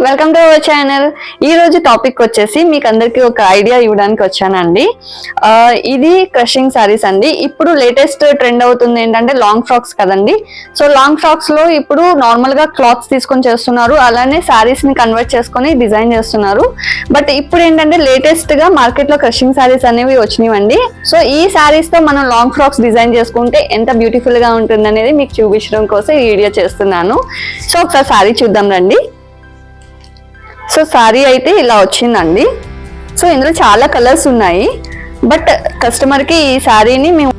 Welcome to our channel. ఈ రోజు topic వచ్చేసి మీకు అందరికి ఒక ఐడియా ఇవ్వడానికి వచ్చానండి. ఇది క్రషింగ్ సారీస్ అండి. ఇప్పుడు లేటెస్ట్ ట్రెండ్ అవుతుంది ఏంటంటే లాంగ్ ఫ్రాక్స్ కదండి. సో లాంగ్ ఫ్రాక్స్ లో ఇప్పుడు నార్మల్ గా క్లాత్స్ తీసుకొని చేస్తున్నారు, అలానే సారీస్ ని కన్వర్ట్ చేసుకొని డిజైన్ చేస్తున్నారు. బట్ ఇప్పుడు ఏంటంటే లేటెస్ట్ గా మార్కెట్ లో క్రషింగ్ సారీస్ అనేవి వచ్చినాయండి. సో ఈ సారీస్ తో మనం లాంగ్ ఫ్రాక్స్ డిజైన్ చేసుకుంటే ఎంత బ్యూటిఫుల్ గా ఉంటుంది అనేది మీకు చూపించడం కోసం ఈ వీడియో చేస్తున్నాను. సో ఒకసారి సారీ చూద్దాం రండి. సో సారీ అయితే ఇలా వచ్చిందండి. సో ఇందులో చాలా కలర్స్ ఉన్నాయి, బట్ కస్టమర్కి ఈ సారీని మేము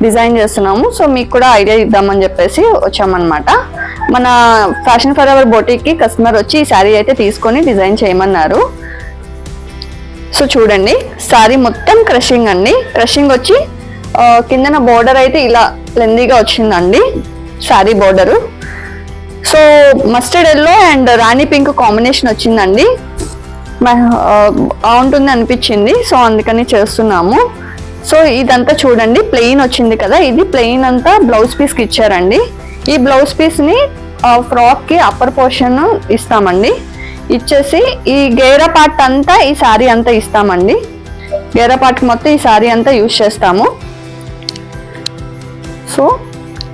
డిజైన్ చేస్తున్నాము. సో మీకు కూడా ఐడియా ఇద్దామని చెప్పేసి వచ్చామన్నమాట. మన ఫ్యాషన్ ఫర్ అవర్ బొటిక్కి కస్టమర్ వచ్చి ఈ సారీ అయితే తీసుకొని డిజైన్ చేయమన్నారు. సో చూడండి, సారీ మొత్తం క్రషింగ్ అండి. క్రషింగ్ వచ్చి కిందన బోర్డర్ అయితే ఇలా లెందీగా వచ్చిందండి sorry border. So mustard yellow and Rani pink combination వచ్చిందండి. బాగుంటుంది అనిపించింది, సో అందుకని చేస్తున్నాము. సో ఇదంతా చూడండి ప్లెయిన్ వచ్చింది కదా, ఇది ప్లెయిన్ అంతా బ్లౌజ్ పీస్కి ఇచ్చారండి. ఈ బ్లౌజ్ పీస్ని ఫ్రాక్కి అప్పర్ పోర్షన్ ఇస్తామండి. ఇచ్చేసి ఈ గేరా పార్ట్ అంతా ఈ సారీ అంతా ఇస్తామండి. గేరా పార్ట్ మొత్తం ఈ సారీ అంతా యూజ్ చేస్తాము. సో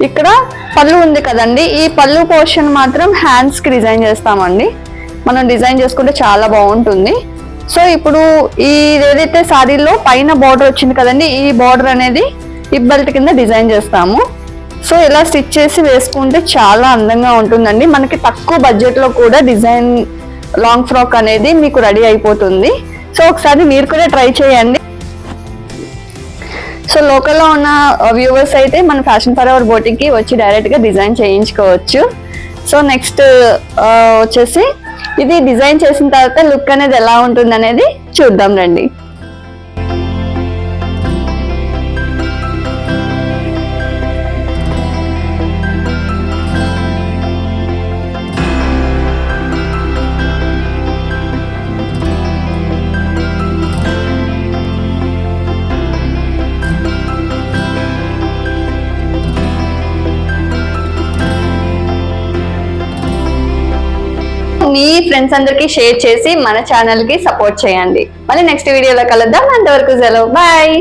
ఇక్కడ పళ్ళు ఉంది కదండి, ఈ పళ్ళు పోర్షన్ మాత్రం హ్యాండ్స్ కి డిజైన్ చేస్తామండి. మనం డిజైన్ చేసుకుంటే చాలా బాగుంటుంది. సో ఇప్పుడు ఈ ఏదైతే సారీలో పైన బార్డర్ వచ్చింది కదండి, ఈ బార్డర్ అనేది హిప్ బెల్ట్ కింద డిజైన్ చేస్తాము. సో ఇలా స్టిచ్ చేసి వేసుకుంటే చాలా అందంగా ఉంటుందండి. మనకి తక్కువ బడ్జెట్ లో కూడా డిజైన్ లాంగ్ ఫ్రాక్ అనేది మీకు రెడీ అయిపోతుంది. సో ఒకసారి మీరు కూడా ట్రై చేయండి. సో లోకల్లో ఉన్న వ్యూవర్స్ అయితే మన ఫ్యాషన్ ఫర్ అవర్ బొటిక్కి వచ్చి డైరెక్ట్గా డిజైన్ చేయించుకోవచ్చు. సో నెక్స్ట్ వచ్చేసి ఇది డిజైన్ చేసిన తర్వాత లుక్ అనేది ఎలా ఉంటుంది అనేది చూద్దాం రండి. మీ ఫ్రెండ్స్ అందరికి షేర్ చేసి మన ఛానల్ కి సపోర్ట్ చేయండి. మళ్ళీ నెక్స్ట్ వీడియోలో కలుద్దాం. అంతవరకు సెలవు, బాయ్.